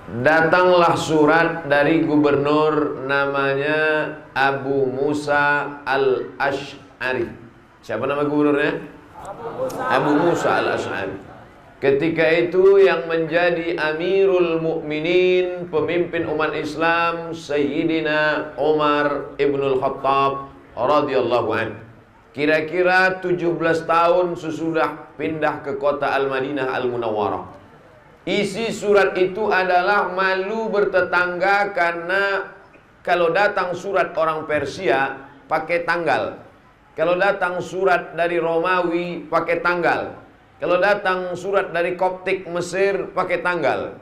datanglah surat dari gubernur namanya Abu Musa al-Asy'ari. Siapa nama gubernurnya? Abu Musa al-Asy'ari. Ketika itu yang menjadi Amirul Mukminin, pemimpin umat Islam, Sayyidina Umar ibnul Khattab radhiyallahu anhu. Kira-kira 17 tahun sesudah pindah ke kota Al-Madinah Al-Munawwarah. Isi surat itu adalah malu bertetangga, karena kalau datang surat orang Persia pakai tanggal. Kalau datang surat dari Romawi pakai tanggal. Kalau datang surat dari Koptik Mesir pakai tanggal.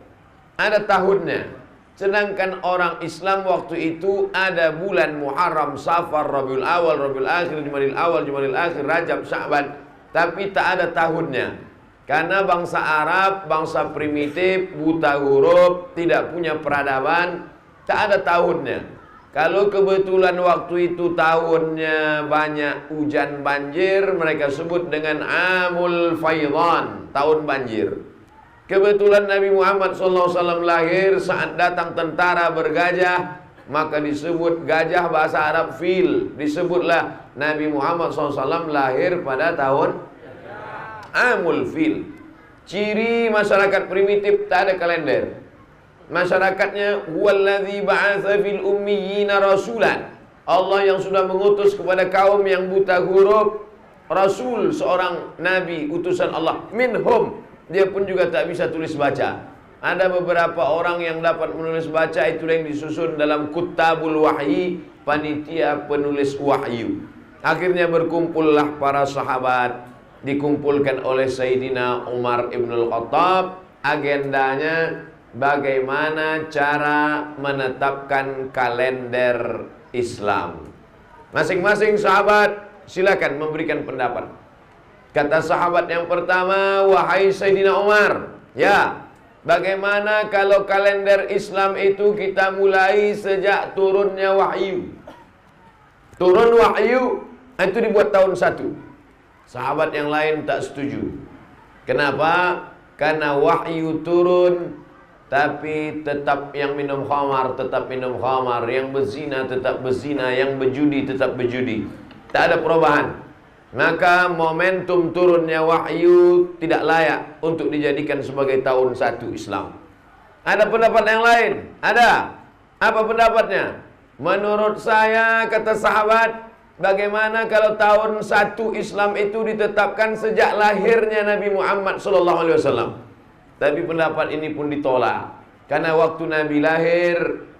Ada tahunnya. Sedangkan orang Islam waktu itu ada bulan Muharram, Safar, Rabiul Awal, Rabiul Akhir, Jumadil Awal, Jumadil Akhir, Rajab, Sya'ban. Tapi tak ada tahunnya. Karena bangsa Arab, bangsa primitif, buta huruf, tidak punya peradaban, tak ada tahunnya. Kalau kebetulan waktu itu tahunnya banyak hujan banjir, mereka sebut dengan Amul Faidan, tahun banjir. Kebetulan Nabi Muhammad SAW lahir saat datang tentara bergajah, maka disebut gajah bahasa Arab fil. Disebutlah Nabi Muhammad SAW lahir pada tahun Amul Fil. Ciri masyarakat primitif tak ada kalender. Masyarakatnya huwallazi ba'atsa fil ummiyina rasulan. Allah yang sudah mengutus kepada kaum yang buta huruf rasul, seorang nabi utusan Allah. Minhum, dia pun juga tak bisa tulis baca. Ada beberapa orang yang dapat menulis baca, itu yang disusun dalam Kutabul Wahyi, panitia penulis wahyu. Akhirnya berkumpullah para sahabat, dikumpulkan oleh Sayyidina Umar ibnul Khattab. Agendanya bagaimana cara menetapkan kalender Islam. Masing-masing sahabat silakan memberikan pendapat. Kata sahabat yang pertama, wahai Sayyidina Umar, ya, bagaimana kalau kalender Islam itu kita mulai sejak turunnya wahyu? Turun wahyu itu dibuat tahun 1. Sahabat yang lain tak setuju. Kenapa? Karena wahyu turun, tapi tetap yang minum khamar tetap minum khamar, yang berzina tetap berzina, yang berjudi tetap berjudi. Tak ada perubahan. Maka momentum turunnya wahyu tidak layak untuk dijadikan sebagai tahun 1 Islam. Ada pendapat yang lain? Ada. Apa pendapatnya? Menurut saya, kata sahabat, bagaimana kalau tahun 1 Islam itu ditetapkan sejak lahirnya Nabi Muhammad SAW? Tapi pendapat ini pun ditolak. Karena waktu Nabi lahir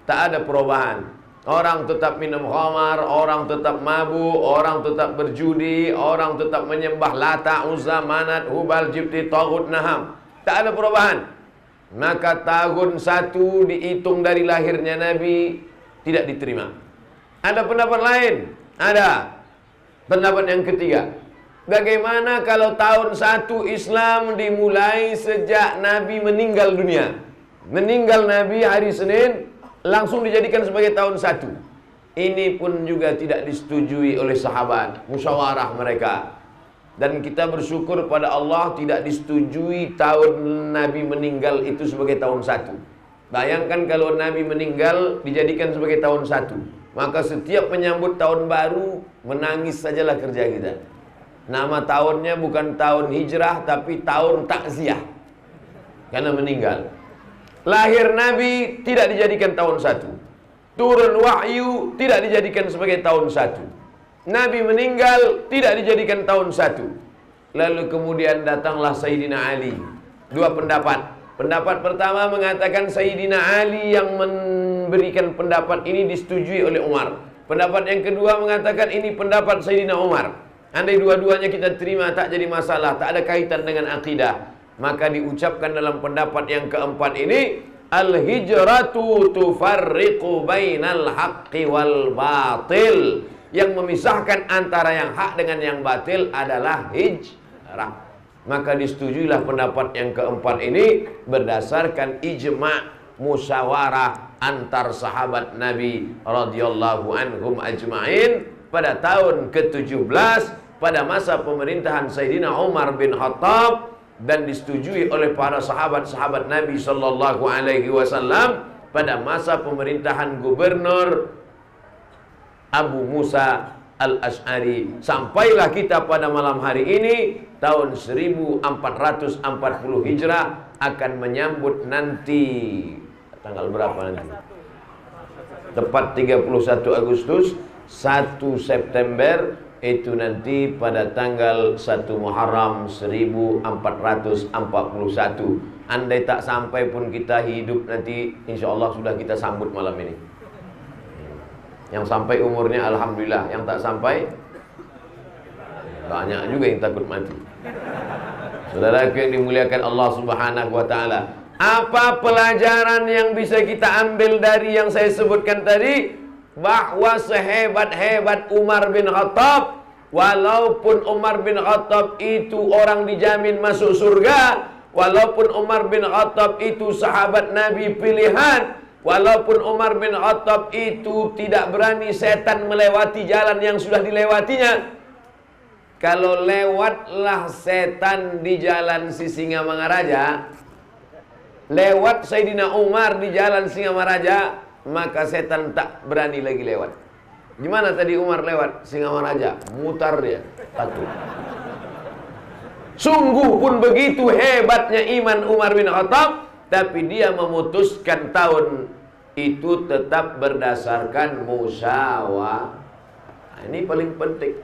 tak ada perubahan. Orang tetap minum khamar, orang tetap mabuk, orang tetap berjudi, orang tetap menyembah Lata, Uzza, Manat, Hubal, Jibti, Taghut, Naham. Tak ada perubahan. Maka tahun 1 dihitung dari lahirnya Nabi tidak diterima. Ada pendapat lain? Ada. Pendapat yang ketiga, bagaimana kalau tahun 1 Islam dimulai sejak Nabi meninggal dunia? Meninggal Nabi hari Senin, langsung dijadikan sebagai tahun 1. Ini pun juga tidak disetujui oleh sahabat, musyawarah mereka. Dan kita bersyukur pada Allah tidak disetujui tahun Nabi meninggal itu sebagai tahun 1. Bayangkan kalau Nabi meninggal dijadikan sebagai tahun 1, maka setiap menyambut tahun baru menangis sajalah kerja kita. Nama tahunnya bukan tahun hijrah, tapi tahun takziah, karena meninggal. Lahir Nabi tidak dijadikan tahun 1. Turun wahyu tidak dijadikan sebagai tahun 1. Nabi meninggal tidak dijadikan tahun 1. Lalu kemudian datanglah Sayyidina Ali. Dua pendapat. Pendapat pertama mengatakan Sayyidina Ali yang memberikan pendapat ini disetujui oleh Umar. Pendapat yang kedua mengatakan ini pendapat Sayyidina Umar. Andai dua-duanya kita terima tak jadi masalah, tak ada kaitan dengan akidah. Maka diucapkan dalam pendapat yang keempat ini, al-hijratu tufarriqu bainal haqqi wal batil. Yang memisahkan antara yang hak dengan yang batil adalah hijrah. Maka disetujuilah pendapat yang keempat ini berdasarkan ijma' musyawarah antar sahabat Nabi radhiyallahu anhum ajma'in pada tahun ke-17 pada masa pemerintahan Sayyidina Umar bin Khattab. dan disetujui oleh para sahabat-sahabat Nabi sallallahu alaihi wasallam pada masa pemerintahan Gubernur Abu Musa Al-Asy'ari. Sampailah kita pada malam hari ini tahun 1440 Hijrah akan menyambut nanti tanggal berapa nanti? Tepat 31 Agustus, 1 September itu nanti pada tanggal 1 Muharram 1441. Andai tak sampai pun kita hidup nanti, insya Allah sudah kita sambut malam ini. Yang sampai umurnya alhamdulillah, yang tak sampai banyak juga yang takut mati. Saudaraku yang dimuliakan Allah Subhanahu wa taala, apa pelajaran yang bisa kita ambil dari yang saya sebutkan tadi? Bahwa sehebat-hebat Umar bin Khattab, walaupun Umar bin Khattab itu orang dijamin masuk surga, walaupun Umar bin Khattab itu sahabat Nabi pilihan, walaupun Umar bin Khattab itu tidak berani setan melewati jalan yang sudah dilewatinya. Kalau lewatlah setan di jalan si Singamangaraja, lewat Sayyidina Umar di jalan Singamaraja, maka setan tak berani lagi lewat. Gimana tadi Umar lewat Singamaraja? Mutar dia, satu. Sungguh pun begitu hebatnya iman Umar bin Khattab, tapi dia memutuskan tahun itu tetap berdasarkan musyawarah. Nah, ini paling penting.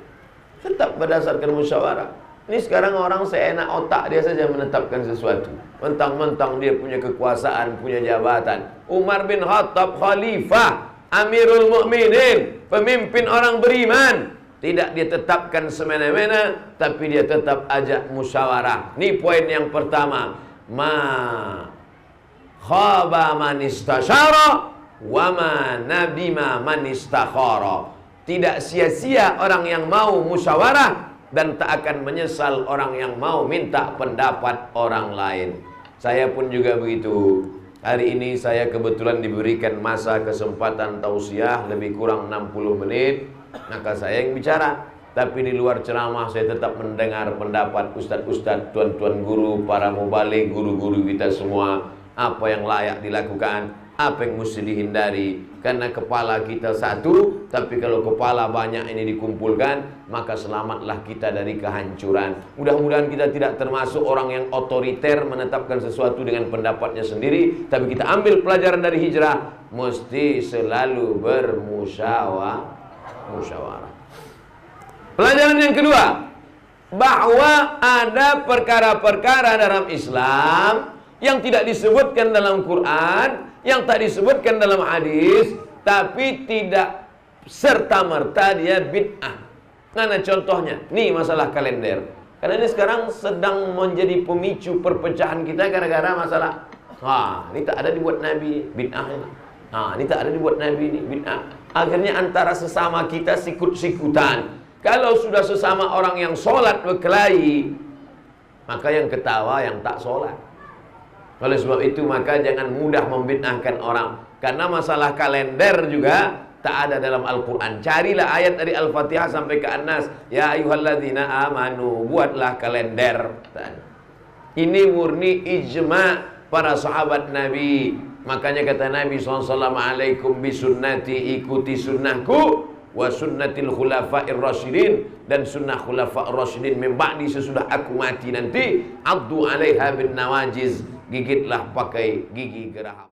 Tetap berdasarkan musyawarah. Ini sekarang orang seenak otak dia saja menetapkan sesuatu. Mentang-mentang dia punya kekuasaan, punya jabatan. Umar bin Khattab khalifah, Amirul Mukminin, pemimpin orang beriman. Tidak dia tetapkan semena-mena, tapi dia tetap ajak musyawarah. Ini poin yang pertama. Ma khaba man istasyara wa ma nadima man istakhara. Tidak sia-sia orang yang mau musyawarah, dan tak akan menyesal orang yang mau minta pendapat orang lain. Saya pun juga begitu. Hari ini saya kebetulan diberikan masa kesempatan tausiah lebih kurang 60 menit. Maka saya yang bicara. Tapi di luar ceramah saya tetap mendengar pendapat ustadz-ustadz, tuan-tuan guru, para mubalik, guru-guru kita semua. Apa yang layak dilakukan, apa yang mesti dihindari. Karena kepala kita satu, tapi kalau kepala banyak ini dikumpulkan, maka selamatlah kita dari kehancuran. Mudah-mudahan kita tidak termasuk orang yang otoriter menetapkan sesuatu dengan pendapatnya sendiri, tapi kita ambil pelajaran dari hijrah, mesti selalu bermusyawarah. Pelajaran yang kedua, bahwa ada perkara-perkara dalam Islam yang tidak disebutkan dalam Quran, yang tak disebutkan dalam hadis, tapi tidak serta-merta dia bid'ah. Mana contohnya? Nih masalah kalender. Karena ini sekarang sedang menjadi pemicu perpecahan kita gara-gara masalah. Ini tak ada dibuat Nabi, bid'ah ini. Ini tak ada dibuat Nabi, ini bid'ah. Akhirnya antara sesama kita sikut-sikutan. Kalau sudah sesama orang yang sholat berkelahi, maka yang ketawa yang tak sholat. Oleh sebab itu maka jangan mudah membid'ahkan orang. Karena masalah kalender juga tak ada dalam Al-Quran. Carilah ayat dari Al-Fatihah sampai ke An-Nas. Ya ayyuhalladzina amanu, buatlah kalender. Ini murni ijma' para sahabat Nabi. Makanya kata Nabi SAW, alaikum bisunnati, ikuti sunnahku, wa sunnatil khulafa'ir rasyidin, dan sunnah khulafa'ir rasyidin min ba'di, sesudah aku mati nanti, addu alaiha bin nawajiz, gigitlah pakai gigi geraham.